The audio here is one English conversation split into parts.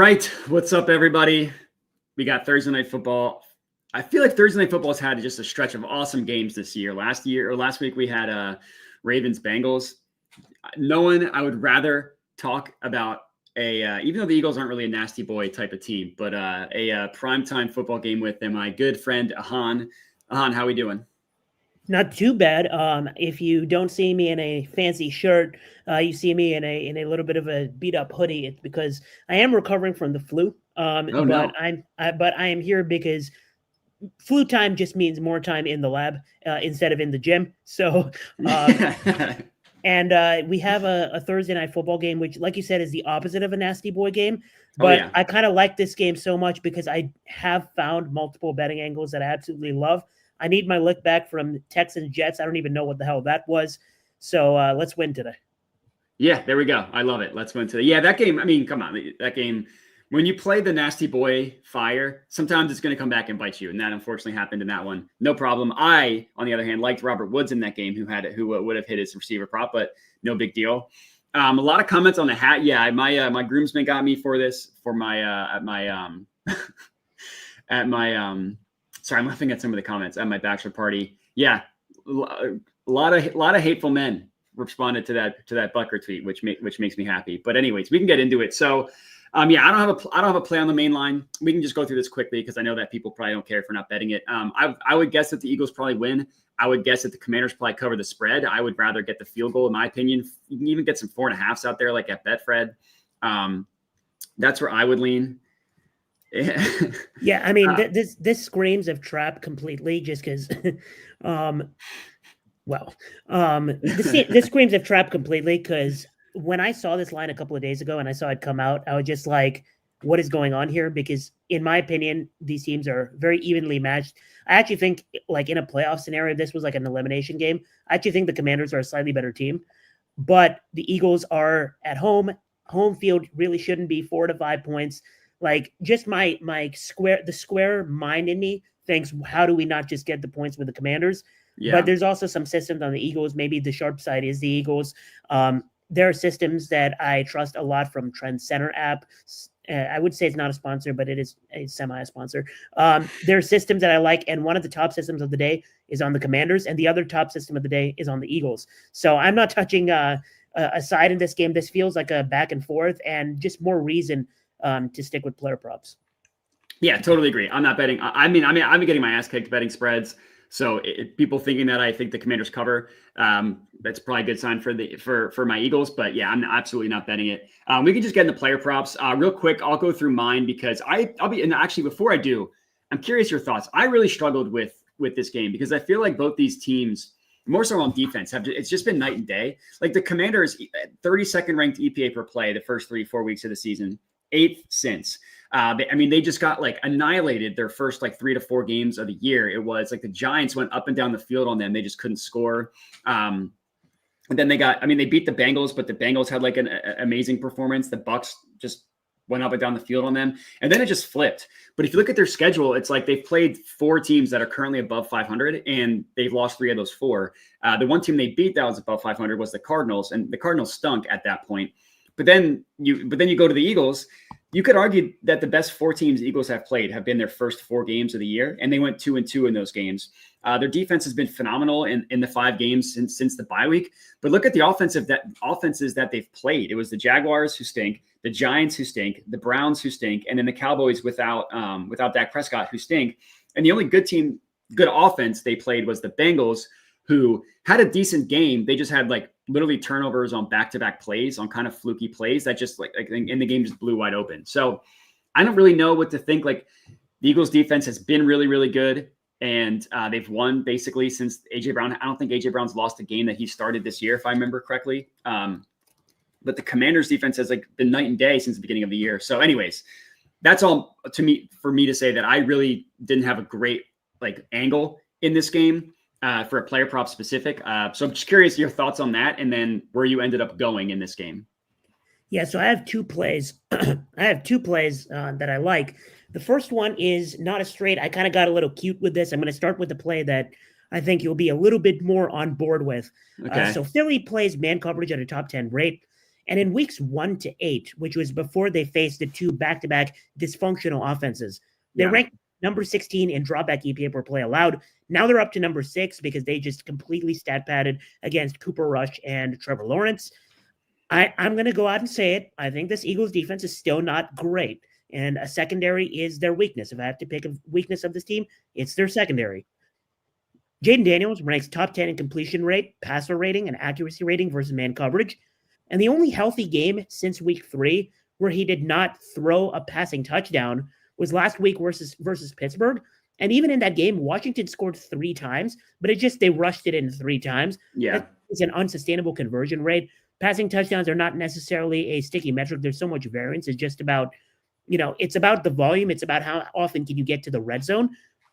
right. What's up, everybody? We got Thursday Night Football. I feel like Thursday Night Football has had just a stretch of awesome games this year. Last week, we had Ravens-Bengals. No one I would rather talk about even though the Eagles aren't really a nasty boy type of team, but a primetime football game with them. My good friend, Ahaan. Ahaan, how we doing? Not too bad. If you don't see me in a fancy shirt, you see me in a little bit of a beat up hoodie. It's because I am recovering from the flu. No. I am here because flu time just means more time in the lab instead of in the gym. So, and we have a Thursday night football game, which, like you said, is the opposite of a nasty boy game. But I kind of like this game so much because I have found multiple betting angles that I absolutely love. I need my lick back from Texans Jets. I don't even know what the hell that was. So let's win today. Yeah, there we go. I love it. Let's win today. Yeah, that game, I mean, come on. That game, when you play the nasty boy fire, sometimes it's going to come back and bite you. And that unfortunately happened in that one. No problem. I, on the other hand, liked Robert Woods in that game who would have hit his receiver prop, but no big deal. A lot of comments on the hat. Yeah, my groomsmen got me for this for sorry, I'm laughing at some of the comments at my bachelor party. Yeah, a lot of hateful men responded to that Bucker tweet, which makes me happy. But anyways, we can get into it. So, I don't have a play on the main line. We can just go through this quickly because I know that people probably don't care if we're not betting it. I would guess that the Eagles probably win. I would guess that the Commanders probably cover the spread. I would rather get the field goal, in my opinion. You can even get some 4.5s out there, like at Betfred. That's where I would lean. Yeah, I mean, this screams of trap completely just because, this screams of trap completely because when I saw this line a couple of days ago and I saw it come out, I was just like, what is going on here? Because in my opinion, these teams are very evenly matched. I actually think, like, in a playoff scenario, this was like an elimination game. I actually think the Commanders are a slightly better team, but the Eagles are at home. Home field really shouldn't be 4 to 5 points. Like, just the square mind in me thinks, how do we not just get the points with the Commanders? Yeah. But there's also some systems on the Eagles. Maybe the sharp side is the Eagles. There are systems that I trust a lot from Trend Center app. I would say it's not a sponsor, but it is a semi-sponsor. There are systems that I like, and one of the top systems of the day is on the Commanders, and the other top system of the day is on the Eagles. So I'm not touching a side in this game. This feels like a back and forth, and just more reason to stick with player props. Yeah, totally agree. I'm not betting. I'm getting my ass kicked betting spreads. So people thinking that I think the Commanders cover, that's probably a good sign for my Eagles. But yeah, I'm absolutely not betting it. We can just get into player props real quick. I'll go through mine because and actually before I do, I'm curious your thoughts. I really struggled with this game because I feel like both these teams, more so on defense, it's just been night and day. Like the Commanders, 32nd ranked EPA per play the first 3-4 weeks of the season. 8th since. They just got like annihilated their first like 3 to 4 games of the year. It was like the Giants went up and down the field on them. They just couldn't score. And then they beat the Bengals, but the Bengals had like an amazing performance. The Bucs just went up and down the field on them. And then it just flipped. But if you look at their schedule, it's like they've played 4 teams that are currently above 500, and they've lost 3 of those 4. The one team they beat that was above 500 was the Cardinals, and the Cardinals stunk at that point. But then you go to the Eagles. You could argue that the best 4 teams the Eagles have played have been their first 4 games of the year, and they went 2-2 in those games. Their defense has been phenomenal in the 5 games since the bye week. But look at the offenses that they've played. It was the Jaguars who stink, the Giants who stink, the Browns who stink, and then the Cowboys without Dak Prescott who stink. And the only good offense they played was the Bengals, who had a decent game. They just had like literally turnovers on back-to-back plays, on kind of fluky plays that just like in the game just blew wide open. So I don't really know what to think. Like the Eagles defense has been really, really good. And they've won basically since AJ Brown. I don't think AJ Brown's lost a game that he started this year, if I remember correctly. But the Commanders defense has like been night and day since the beginning of the year. So anyways, that's all for me to say that I really didn't have a great like angle in this game. For a player prop specific. So I'm just curious your thoughts on that and then where you ended up going in this game. Yeah, so I have 2 plays. I have 2 plays that I like. The first one is not a straight. I kind of got a little cute with this. I'm going to start with the play that I think you'll be a little bit more on board with. Okay. So Philly plays man coverage at a top 10 rate. And in weeks 1 to 8, which was before they faced the two back-to-back dysfunctional offenses, they ranked number 16 in drawback EPA per play allowed. Now they're up to number 6 because they just completely stat padded against Cooper Rush and Trevor Lawrence. I'm going to go out and say it. I think this Eagles defense is still not great, and a secondary is their weakness. If I have to pick a weakness of this team, it's their secondary. Jaden Daniels ranks top 10 in completion rate, passer rating, and accuracy rating versus man coverage. And the only healthy game since week 3 where he did not throw a passing touchdown was last week versus Pittsburgh. And even in that game, Washington scored 3 times, but they rushed it in 3 times. Yeah. It's an unsustainable conversion rate. Passing touchdowns are not necessarily a sticky metric. There's so much variance. It's just about, it's about the volume. It's about how often can you get to the red zone.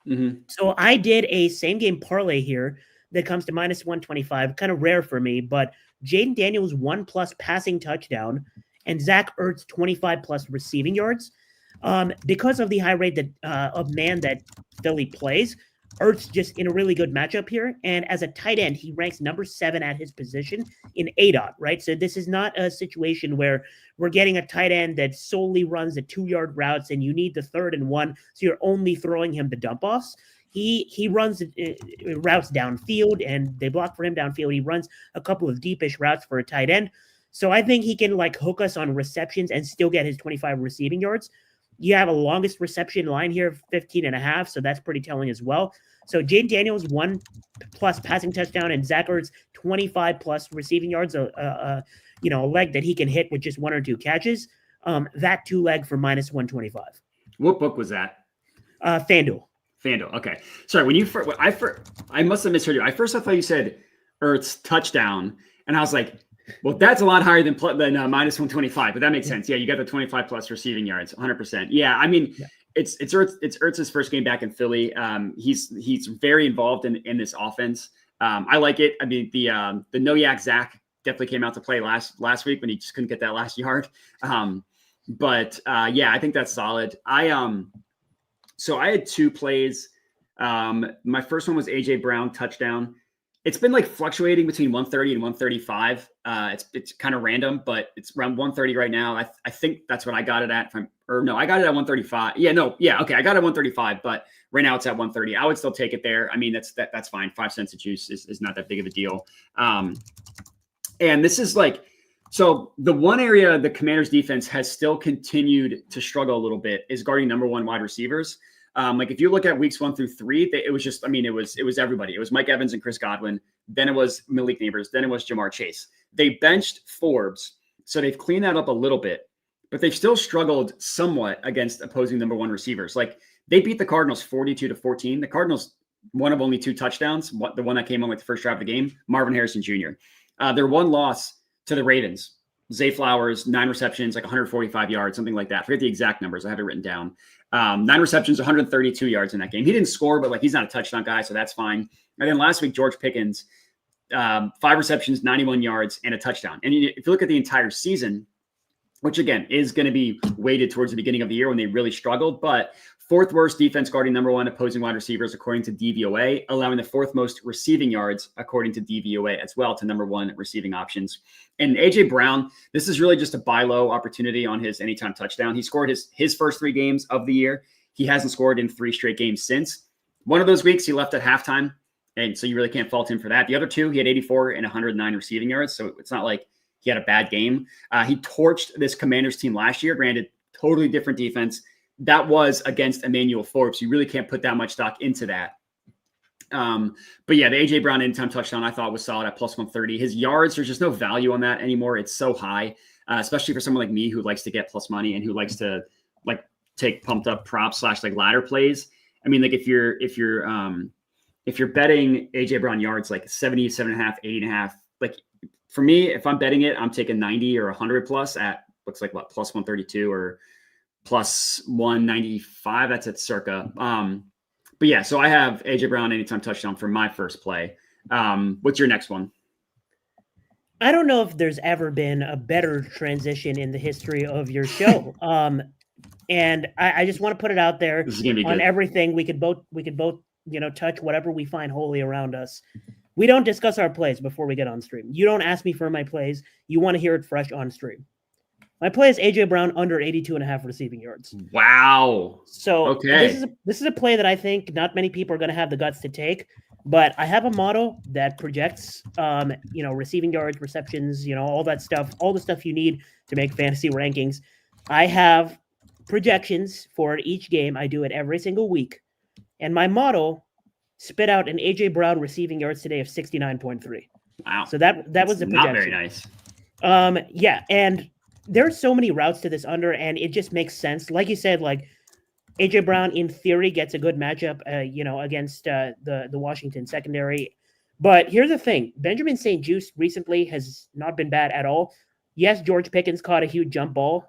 Mm-hmm. So I did a same game parlay here that comes to minus 125, kind of rare for me, but Jaden Daniels 1+ passing touchdown and Zach Ertz 25+ receiving yards. Because of the high rate of man that Philly plays, Ertz just in a really good matchup here. And as a tight end, he ranks number 7 at his position in ADOT, right? So this is not a situation where we're getting a tight end that solely runs the 2-yard routes and you need the 3rd and 1. So you're only throwing him the dump offs. He runs routes downfield and they block for him downfield. He runs a couple of deepish routes for a tight end. So I think he can hook us on receptions and still get his 25 receiving yards. You have a longest reception line here of 15.5, so that's pretty telling as well. So Jaden Daniels 1+ passing touchdown and Zach Ertz 25+ receiving yards, a leg that he can hit with just 1 or 2 catches. That 2-leg for minus 125. What book was that? FanDuel. Okay. Sorry, I must have misheard you. I thought you said Ertz touchdown, and I was like, well, that's a lot higher than minus 125, but that makes sense. Yeah, you got the 25+ receiving yards, 100%. Yeah, I mean, it's Ertz's first game back in Philly. He's very involved in this offense. I like it. I mean, the no-yak Zach definitely came out to play last week when he just couldn't get that last yard. But I think that's solid. So I had 2 plays. My first one was AJ Brown touchdown. It's been fluctuating between 130 and 135. It's kind of random, but it's around 130 right now. I think that's what I got it at. I got it at 135. Okay, I got it at 135, but right now it's at 130. I would still take it there. I mean, that's fine. 5 cents a juice is not that big of a deal. And this is so the one area the Commanders defense has still continued to struggle a little bit is guarding number 1 wide receivers. If you look at weeks 1 through 3, it was just, it was everybody. It was Mike Evans and Chris Godwin. Then it was Malik Neighbors. Then it was Jamar Chase. They benched Forbes. So they've cleaned that up a little bit, but they've still struggled somewhat against opposing number 1 receivers. They beat the Cardinals 42-14. The Cardinals, one of only 2 touchdowns, the one that came on the first drive of the game, Marvin Harrison Jr. Their one loss to the Ravens, Zay Flowers, 9 receptions, 145 yards, something like that. I forget the exact numbers. I have it written down. 9 receptions, 132 yards in that game. He didn't score, but he's not a touchdown guy, so that's fine. And then last week, George Pickens, 5 receptions, 91 yards, and a touchdown. And if you look at the entire season, which again is going to be weighted towards the beginning of the year when they really struggled, but 4th worst defense guarding number 1 opposing wide receivers according to DVOA, allowing the 4th most receiving yards according to DVOA as well to number 1 receiving options. And AJ Brown, this is really just a buy low opportunity on his anytime touchdown. He scored his first 3 games of the year. He hasn't scored in 3 straight games since. One of those weeks he left at halftime, and so you really can't fault him for that. The other 2, he had 84 and 109 receiving yards, so it's not like he had a bad game. He torched this Commanders team last year, granted, totally different defense. That was against Emmanuel Forbes. You really can't put that much stock into that. But yeah, the AJ Brown anytime touchdown I thought was solid at plus 130. His yards, there's just no value on that anymore. It's so high, especially for someone like me who likes to get plus money and who likes to take pumped up props / ladder plays. I mean, if you're betting AJ Brown yards 77.5, 80.5, for me, if I'm betting it, I'm taking 90 or 100 plus at looks like plus 132 or plus 195. That's at circa. But yeah, so I have AJ Brown anytime touchdown for my first play. What's your next one? I don't know if there's ever been a better transition in the history of your show. And I just want to put it out there on everything. We could both touch whatever we find holy around us. We don't discuss our plays before we get on stream. You don't ask me for my plays. You want to hear it fresh on stream. My play is AJ Brown under 82.5 receiving yards. Wow. So Okay. this is a play that I think not many people are going to have the guts to take. But I have a model that projects, receiving yards, receptions, all that stuff, all the stuff you need to make fantasy rankings. I have projections for each game. I do it every single week. And my model spit out an AJ Brown receiving yards today of 69.3. Wow. So that was the projection. Not very nice. Yeah, and there's so many routes to this under, and it just makes sense. Like you said, like AJ Brown in theory gets a good matchup, against the Washington secondary. But here's the thing: Benjamin St-Juste recently has not been bad at all. Yes, George Pickens caught a huge jump ball,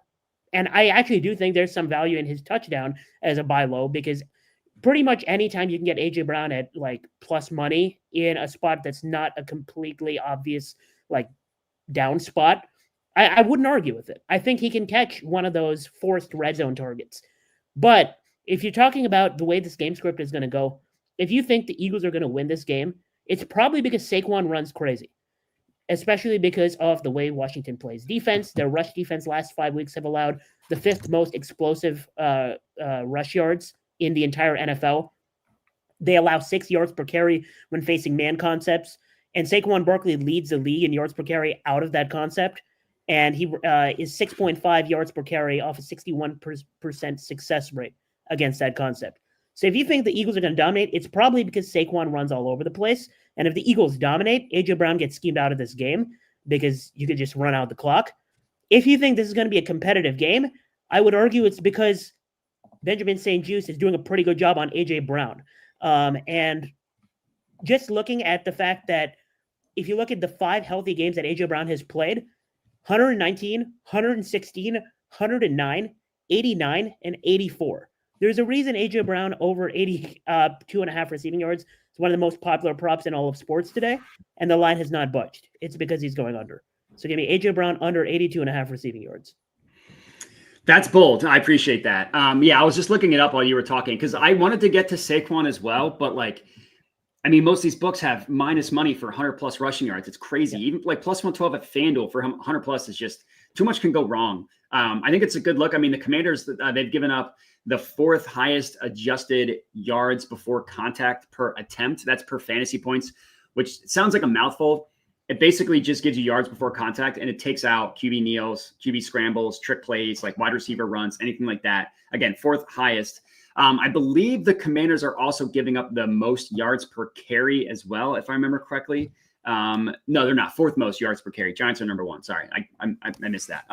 and I actually do think there's some value in his touchdown as a buy low, because pretty much anytime you can get AJ Brown at like plus money in a spot that's not a completely obvious like down spot, I wouldn't argue with it. I think he can catch one of those forced red zone targets. But if you're talking about the way this game script is going to go, if you think the Eagles are going to win this game, it's probably because Saquon runs crazy, especially because of the way Washington plays defense. Their rush defense last 5 weeks have allowed the 5th most explosive rush yards in the entire NFL. They allow 6 yards per carry when facing man concepts, and Saquon Barkley leads the league in yards per carry out of that concept. And he is 6.5 yards per carry off a 61% success rate against that concept. So if you think the Eagles are going to dominate, it's probably because Saquon runs all over the place. And if the Eagles dominate, AJ Brown gets schemed out of this game because you could just run out the clock. If you think this is going to be a competitive game, I would argue it's because Benjamin St-Juste is doing a pretty good job on AJ Brown. And just looking at the fact that if you look at the 5 healthy games that AJ Brown has played, 119, 116, 109, 89, and 84. There's a reason AJ Brown over 82.5 receiving yards is one of the most popular props in all of sports today, and the line has not budged. It's because he's going under. So give me AJ Brown under 82.5 receiving yards. That's bold. I appreciate that. I was just looking it up while you were talking because I wanted to get to Saquon as well, but most of these books have minus money for 100 plus rushing yards. It's crazy. Yeah. Even like plus 112 at FanDuel for 100 plus is just too much can go wrong. I think it's a good look. The Commanders, they've given up the 4th highest adjusted yards before contact per attempt. That's per fantasy points, which sounds like a mouthful. It basically just gives you yards before contact, and it takes out QB kneels, QB scrambles, trick plays, like wide receiver runs, anything like that. Again, 4th highest. I believe the Commanders are also giving up the most yards per carry as well, if I remember correctly. No, they're not. 4th most yards per carry. Giants are number 1. Sorry, I missed that.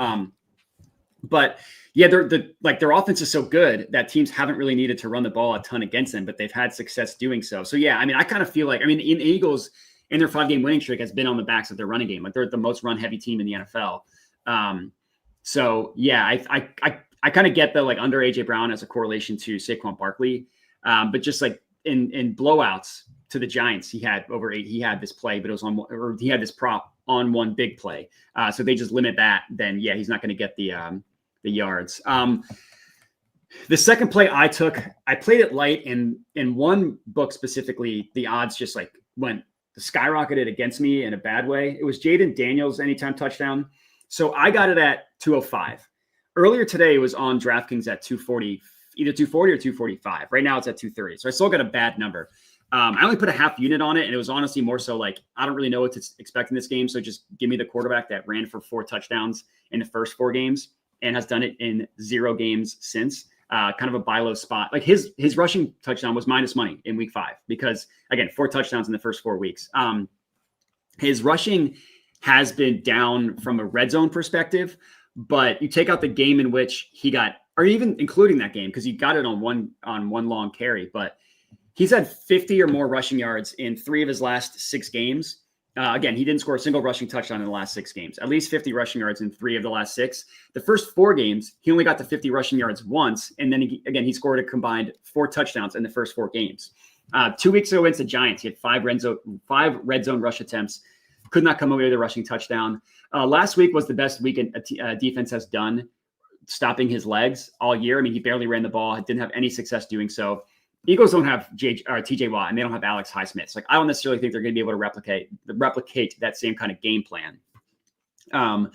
But yeah, their offense is so good that teams haven't really needed to run the ball a ton against them, but they've had success doing so. So yeah, I kind of feel like in Eagles in their 5-game winning streak has been on the backs of their running game. Like they're the most run heavy team in the NFL. So yeah, I kind of get the under AJ Brown as a correlation to Saquon Barkley. But just like in blowouts to the Giants, he had this play, but it was he had this prop on one big play. So they just limit that, then yeah, he's not going to get the yards. The second play I took, I played it light, and in one book specifically, the odds just skyrocketed against me in a bad way. It was Jaden Daniels anytime touchdown. So I got it at 205. Earlier today, it was on DraftKings at 240, either 240 or 245. Right now it's at 230. So I still got a bad number. I only put a half unit on it, and it was honestly more so I don't really know what to expect in this game. So just give me the quarterback that ran for 4 touchdowns in the first 4 games and has done it in 0 games since. Kind of a buy low spot. Like his rushing touchdown was minus money in week 5 because again, 4 touchdowns in the first 4 weeks. His rushing has been down from a red zone perspective, but you take out the game in which he got, or even including that game, because he got it on one long carry, but he's had 50 or more rushing yards in 3 of his last 6 games. Again, he didn't score a single rushing touchdown in the last 6 games, at least 50 rushing yards in 3 of the last 6. The first 4 games, he only got to 50 rushing yards once. And then he scored a combined 4 touchdowns in the first 4 games. 2 weeks ago against the Giants, he had 5 red zone rush attempts, could not come away with a rushing touchdown. Last week was the best week defense has done stopping his legs all year. He barely ran the ball, didn't have any success doing so. Eagles don't have TJ Watt and they don't have Alex Highsmith. Like I don't necessarily think they're going to be able to replicate that same kind of game plan. So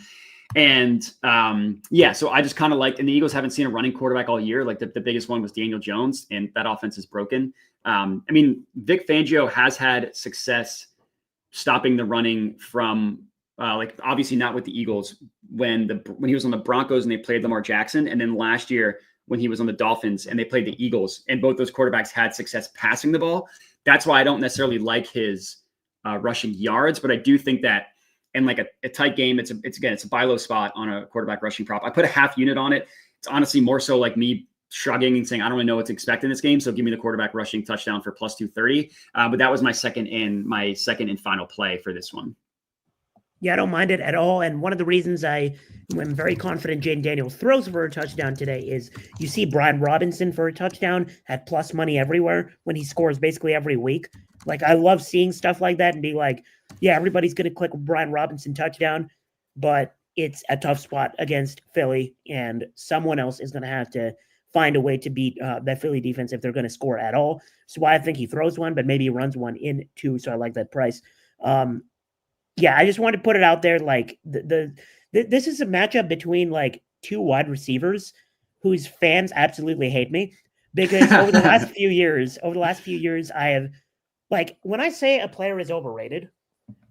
I just kind of and the Eagles haven't seen a running quarterback all year. Like the biggest one was Daniel Jones, and that offense is broken. Vic Fangio has had success stopping the running from obviously not with the Eagles when he was on the Broncos and they played Lamar Jackson, and then last year when he was on the Dolphins and they played the Eagles, and both those quarterbacks had success passing the ball. That's why I don't necessarily like his rushing yards, but I do think that in like a tight game, it's a buy low spot on a quarterback rushing prop. I put a half unit on it. It's honestly more so like me shrugging and saying, I don't really know what to expect in this game. So give me the quarterback rushing touchdown for plus 230. But that was my second and final play for this one. Yeah, I don't mind it at all. And one of the reasons I am very confident Jaden Daniels throws for a touchdown today is you see Brian Robinson for a touchdown at plus money everywhere when he scores basically every week. Like, I love seeing stuff like that and be like, yeah, everybody's going to click Brian Robinson touchdown, but it's a tough spot against Philly, and someone else is going to have to find a way to beat that Philly defense if they're going to score at all. So I think he throws one, but maybe he runs one in too. So I like that price. Yeah, I just want to put it out there. Like this is a matchup between like two wide receivers whose fans absolutely hate me, because over the last few years, I have, like, when I say a player is overrated,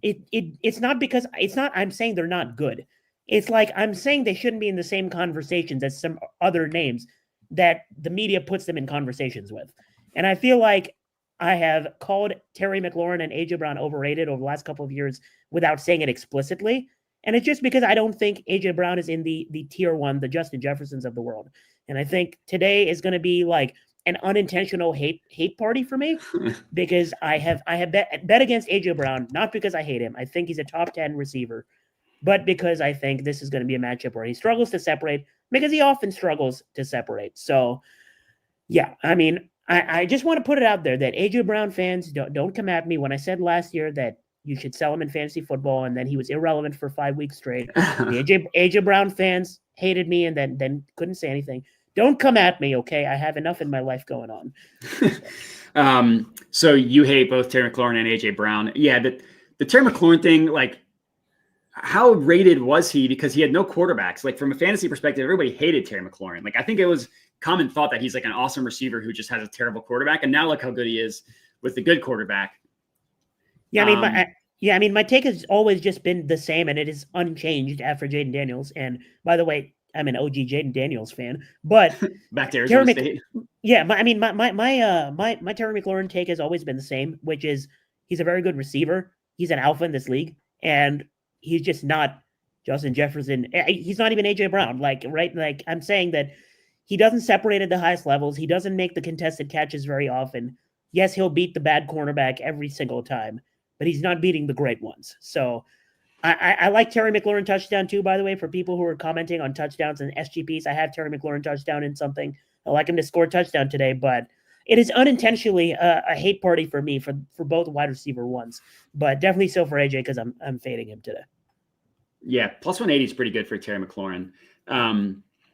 it's not because I'm saying they're not good. It's like I'm saying they shouldn't be in the same conversations as some other names that the media puts them in conversations with. And I feel like I have called Terry McLaurin and AJ Brown overrated over the last couple of years without saying it explicitly. And it's just because I don't think AJ Brown is in the tier one, the Justin Jeffersons of the world. And I think today is going to be like an unintentional hate party for me, because I have bet against AJ Brown, not because I hate him. I think he's a top 10 receiver, but because I think this is going to be a matchup where he struggles to separate, because he often struggles to separate. So yeah, I mean, I just want to put it out there that AJ Brown fans don't come at me when I said last year that you should sell him in fantasy football, and then he was irrelevant for 5 weeks straight. The AJ Brown fans hated me and then couldn't say anything. Don't come at me, okay? I have enough in my life going on. So you hate both Terry McLaurin and AJ Brown. Yeah, the Terry McLaurin thing, like, how rated was he? Because he had no quarterbacks. Like, from a fantasy perspective, everybody hated Terry McLaurin. Like, I think it was common thought that he's like an awesome receiver who just has a terrible quarterback. And now look how good he is with the good quarterback. Yeah, I mean, my take has always just been the same, and it is unchanged after Jaden Daniels. And by the way, I'm an OG Jaden Daniels fan, but back to Arizona State. Yeah, my Terry McLaurin take has always been the same, which is he's a very good receiver. He's an alpha in this league, and he's just not Justin Jefferson. He's not even AJ Brown. Like, right? Like, I'm saying that he doesn't separate at the highest levels. He doesn't make the contested catches very often. Yes, he'll beat the bad cornerback every single time, but he's not beating the great ones. So I like Terry McLaurin touchdown too, by the way, for people who are commenting on touchdowns and SGPs. I have Terry McLaurin touchdown in something. I like him to score a touchdown today, but it is unintentionally a hate party for me for both wide receiver ones, but definitely so for AJ, because I'm fading him today. Yeah, plus 180 is pretty good for Terry McLaurin.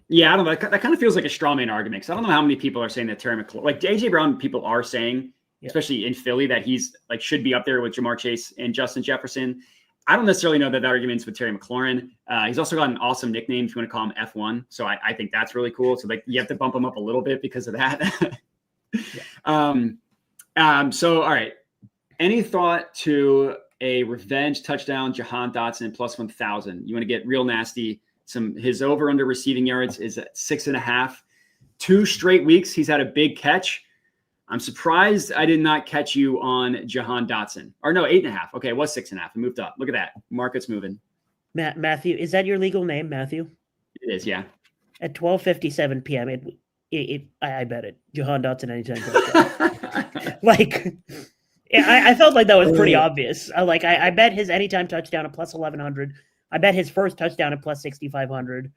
Yeah, I don't know. That kind of feels like a straw man argument, because I don't know how many people are saying that Terry McLaurin, like AJ Brown, people are saying, especially in Philly, that he's like should be up there with Jamar Chase and Justin Jefferson. I don't necessarily know that argument's with Terry McLaurin. He's also got an awesome nickname, if you want to call him F1. So I think that's really cool. So like you have to bump him up a little bit because of that. So all right. Any thought to a revenge touchdown, Jahan Dotson plus 1,000? You want to get real nasty. His over under receiving yards is at 6.5. 2 straight weeks he's had a big catch. I'm surprised I did not catch you on Jahan Dotson. Or no, 8.5. Okay, it was 6.5. It moved up. Look at that. Market's moving. Matthew, is that your legal name, Matthew? It is, yeah. At 12:57 p.m., I bet it. Jahan Dotson anytime. Like, I felt like that was pretty obvious. I bet his anytime touchdown at plus 1,100. I bet his first touchdown at plus 6,500.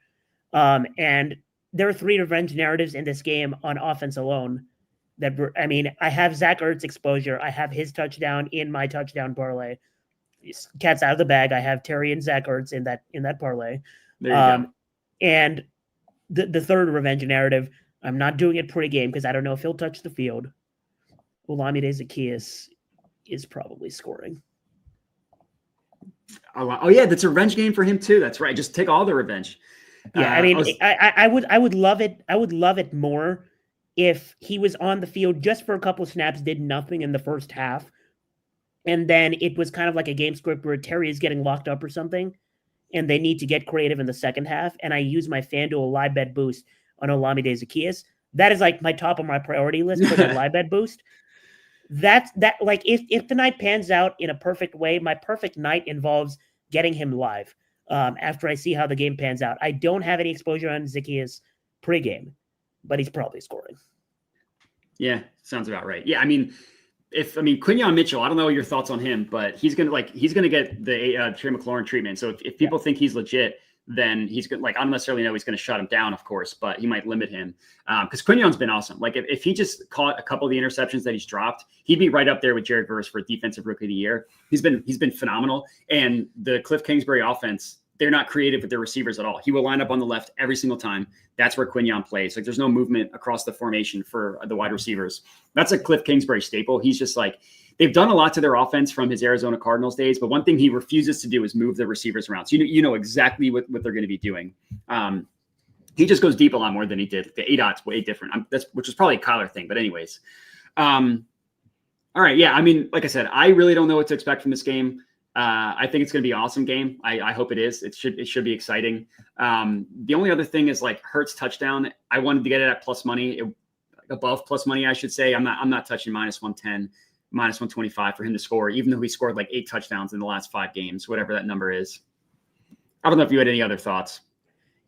And there are 3 revenge narratives in this game on offense alone. I have Zach Ertz exposure. I have his touchdown in my touchdown parlay. Cat's out of the bag. I have Terry and Zach Ertz in that parlay. There you go. And the third revenge narrative, I'm not doing it pregame because I don't know if he'll touch the field. Olamide Zaccheaus is probably scoring. Oh yeah, that's a revenge game for him too. That's right. Just take all the revenge. Yeah, I mean, I would love it. I would love it more if he was on the field just for a couple of snaps, did nothing in the first half, and then it was kind of like a game script where Terry is getting locked up or something, and they need to get creative in the second half, and I use my FanDuel live bet boost on Olamide Zaccheaus. That is like my top of my priority list for the live bet boost. That like if the night pans out in a perfect way, my perfect night involves getting him live. After I see how the game pans out, I don't have any exposure on Zaccheaus pregame, but he's probably scoring. Yeah, sounds about right. Yeah, I mean, Quinyon Mitchell, I don't know your thoughts on him, but he's gonna get the Trey McLaurin treatment. So if people think he's legit, then he's gonna I don't necessarily know he's gonna shut him down, of course, but he might limit him because Quinyon's been awesome. Like if he just caught a couple of the interceptions that he's dropped, he'd be right up there with Jared Verse for defensive rookie of the year. He's been phenomenal, and the Cliff Kingsbury offense, they're not creative with their receivers at all. He will line up on the left every single time. That's where Quinyon plays. Like there's no movement across the formation for the wide receivers. That's a Cliff Kingsbury staple. He's just like, they've done a lot to their offense from his Arizona Cardinals days, but one thing he refuses to do is move the receivers around. So you know exactly what they're going to be doing. He just goes deep a lot more than he did. The ADOT's way different. Which is probably a Kyler thing, but anyways. All right. Yeah. I mean, like I said, I really don't know what to expect from this game. I think it's going to be an awesome game. I hope it is. It should be exciting. The only other thing is like Hurts touchdown. I wanted to get it at plus money, above plus money, I should say. I'm not touching minus 110, minus 125 for him to score, even though he scored like 8 touchdowns in the last 5 games, whatever that number is. I don't know if you had any other thoughts.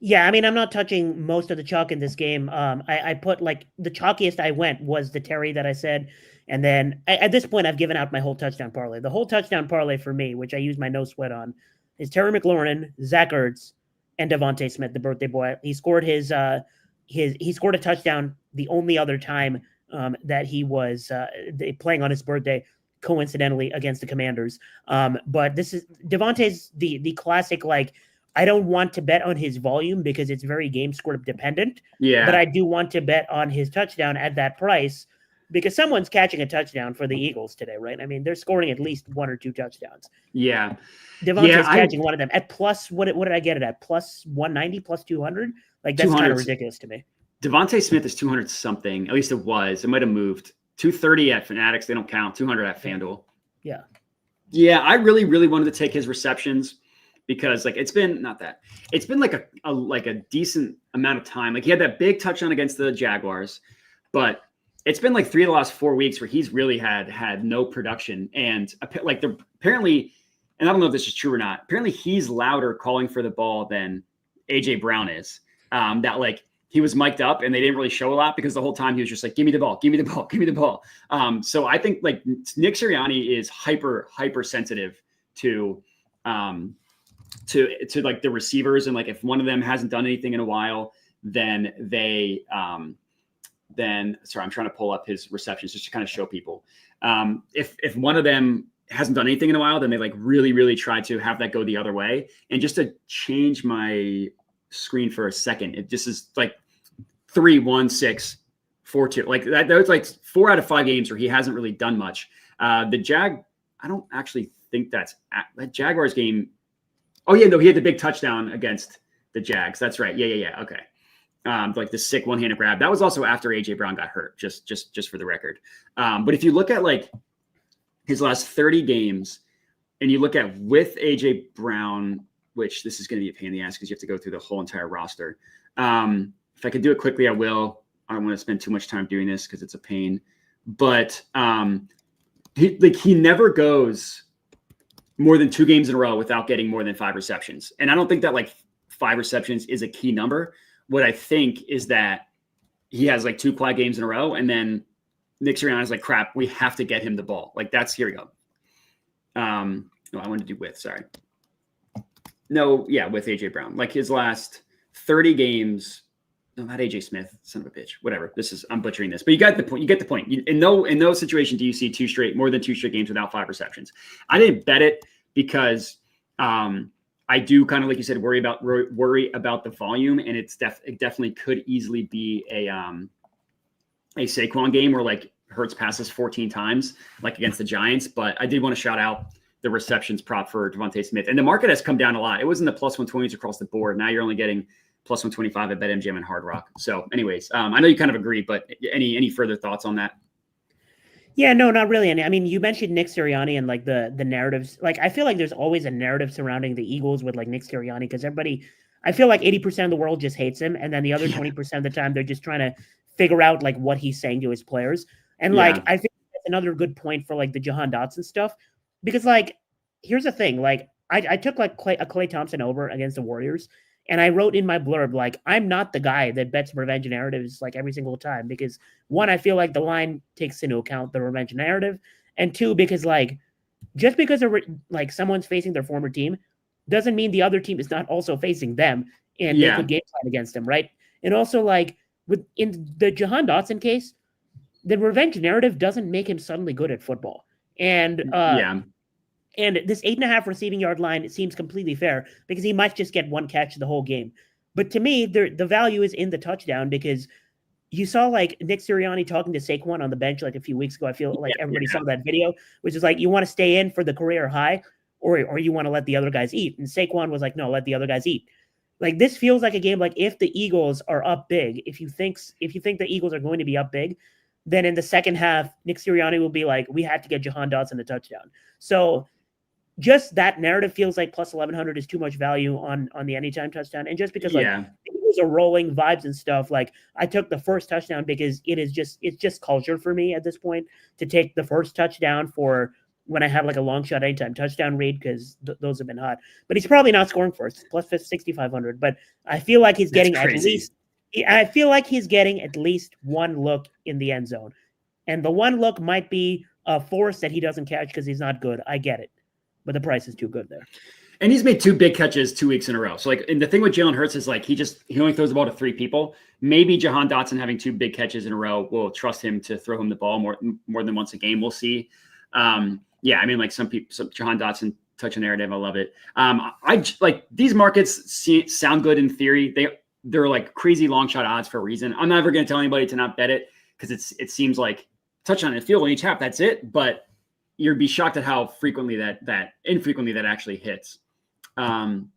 Yeah, I mean, I'm not touching most of the chalk in this game. I put like the chalkiest I went was the Terry that I said. And then at this point, I've given out my whole touchdown parlay. The whole touchdown parlay for me, which I use my no sweat on, is Terry McLaurin, Zach Ertz, and Devonta Smith, the birthday boy. He scored he scored a touchdown the only other time that he was playing on his birthday, coincidentally against the Commanders. But this is Devonta's the classic, like, I don't want to bet on his volume because it's very game script dependent. Yeah. But I do want to bet on his touchdown at that price because someone's catching a touchdown for the Eagles today, right? I mean, they're scoring at least 1 or 2 touchdowns. Yeah. Devonta's catching one of them at plus, what did I get it at? Plus 190, plus 200? Like, that's kind of ridiculous to me. Devonta Smith is 200 something. At least it was. It might have moved. 230 at Fanatics. They don't count. 200 at FanDuel. Yeah. Yeah, I really, really wanted to take his receptions because like it's been like a decent amount of time. Like he had that big touchdown against the Jaguars, but it's been like 3 of the last 4 weeks where he's really had no production. And like apparently, and I don't know if this is true or not, apparently he's louder calling for the ball than AJ Brown is. That like he was mic'd up and they didn't really show a lot because the whole time he was just like, give me the ball, give me the ball, give me the ball. So I think like Nick Sirianni is hyper sensitive to like the receivers. And like, if one of them hasn't done anything in a while, then sorry, I'm trying to pull up his receptions just to kind of show people. If one of them hasn't done anything in a while, then they like really, really try to have that go the other way. And just to change my screen for a second, it just is like 3-1-6 4-2. Like that was like 4 out of 5 games where he hasn't really done much. I don't actually think that Jaguars game. Oh yeah, no, he had the big touchdown against the Jags. That's right. Yeah. Okay. Like the sick one-handed grab. That was also after AJ Brown got hurt, just for the record. But if you look at like his last 30 games and you look at with AJ Brown, which this is going to be a pain in the ass because you have to go through the whole entire roster. If I could do it quickly, I will. I don't want to spend too much time doing this because it's a pain, but he never goes more than 2 games in a row without getting more than 5 receptions. And I don't think that like 5 receptions is a key number. What I think is that he has like 2 quiet games in a row, and then Nick Sirianni is like, crap, we have to get him the ball. Like here we go. No, I wanted to do with AJ Brown. Like his last 30 games. No, not AJ Smith, son of a bitch. Whatever. I'm butchering this, but you got the point. You get the point. In no situation do you see more than 2 straight games without 5 receptions. I didn't bet it because I do kind of, like you said, worry about the volume, and it definitely could easily be a Saquon game where like Hurts passes 14 times, like against the Giants. But I did want to shout out the receptions prop for Devonta Smith. And the market has come down a lot. It was in the plus 120s across the board. Now you're only getting plus 125 at BetMGM and Hard Rock. So anyways, I know you kind of agree, but any further thoughts on that? Yeah, no, not really. And I mean, you mentioned Nick Sirianni and like the narratives. Like, I feel like there's always a narrative surrounding the Eagles with like Nick Sirianni because everybody, I feel like 80% of the world just hates him. And then the other 20% of the time, they're just trying to figure out like what he's saying to his players. And like, I think that's another good point for like the Jahan Dotson stuff because like, here's the thing. Like, I took like Klay Thompson over against the Warriors. And I wrote in my blurb, like, I'm not the guy that bets revenge narratives like every single time because one, I feel like the line takes into account the revenge narrative. And two, because like, just because like someone's facing their former team doesn't mean the other team is not also facing them and they could game plan against them, right? And also like in the Jahan Dotson case, the revenge narrative doesn't make him suddenly good at football. And and this 8.5 receiving yard line, it seems completely fair because he might just get one catch the whole game. But to me, the value is in the touchdown because you saw like Nick Sirianni talking to Saquon on the bench like a few weeks ago. I feel like everybody saw that video, which is like, you want to stay in for the career high or you want to let the other guys eat. And Saquon was like, no, let the other guys eat. Like this feels like a game like if the Eagles are up big, if you think the Eagles are going to be up big, then in the second half, Nick Sirianni will be like, we had to get Jahan Dotson a touchdown. So just that narrative feels like plus 1,100 is too much value on the anytime touchdown. And just because like it was a rolling vibes and stuff, like I took the first touchdown because it's just culture for me at this point to take the first touchdown for when I have like a long shot anytime touchdown read because those have been hot. But he's probably not scoring for us, plus 6,500. But I feel like he's getting I feel like he's getting at least one look in the end zone. And the one look might be a force that he doesn't catch because he's not good. I get it. But the price is too good there. And he's made 2 big catches 2 weeks in a row. So like, and the thing with Jalen Hurts is like, he only throws the ball to 3 people. Maybe Jahan Dotson having 2 big catches in a row will trust him to throw him the ball more than once a game. We'll see. I mean, like some Jahan Dotson touch a narrative. I love it. I like these markets sound good in theory. They're like crazy long shot odds for a reason. I'm never going to tell anybody to not bet it because it seems like touchdown in the field in each half. That's it. But you'd be shocked at how infrequently that actually hits. But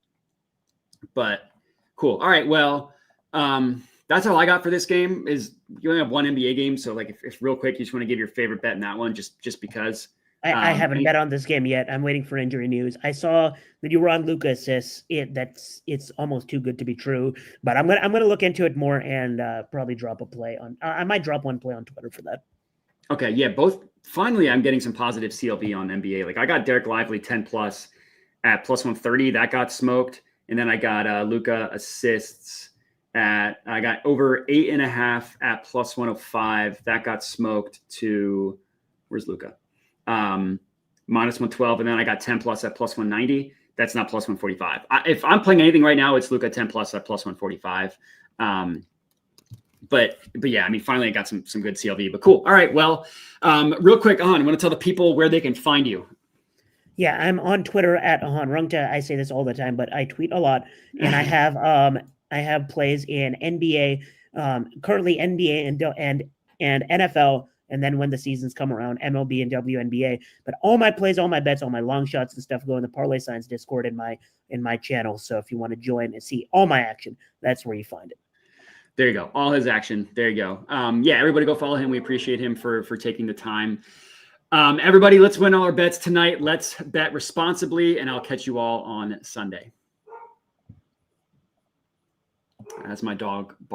cool. All right. Well, that's all I got for this game is you only have one NBA game. So like, if real quick, you just want to give your favorite bet in that one, just because I haven't bet on this game yet. I'm waiting for injury news. I saw that you were on Luka assists. It's almost too good to be true, but I'm going to look into it more and probably drop a play on, I might drop one play on Twitter for that. Okay. Yeah. Finally, I'm getting some positive CLV on NBA. Like I got Derek Lively 10 plus at plus 130. That got smoked. And then I got Luka assists I got over 8.5 at plus 105. That got smoked to, where's Luka? Minus 112. And then I got 10 plus at plus 190. That's not plus 145. If I'm playing anything right now, it's Luka 10 plus at plus 145. But yeah, I mean, finally I got some good CLV, but cool. All right. Well, real quick, Ahaan, I want to tell the people where they can find you. Yeah, I'm on Twitter at Ahaan Rungta. I say this all the time, but I tweet a lot, and I have plays in NBA, currently NBA and NFL, and then when the seasons come around, MLB and WNBA. But all my plays, all my bets, all my long shots and stuff go in the Parlay Signs Discord in my channel. So if you want to join and see all my action, that's where you find it. There you go. All his action. There you go. Yeah, everybody go follow him. We appreciate him for taking the time. Everybody, let's win all our bets tonight. Let's bet responsibly, and I'll catch you all on Sunday. That's my dog.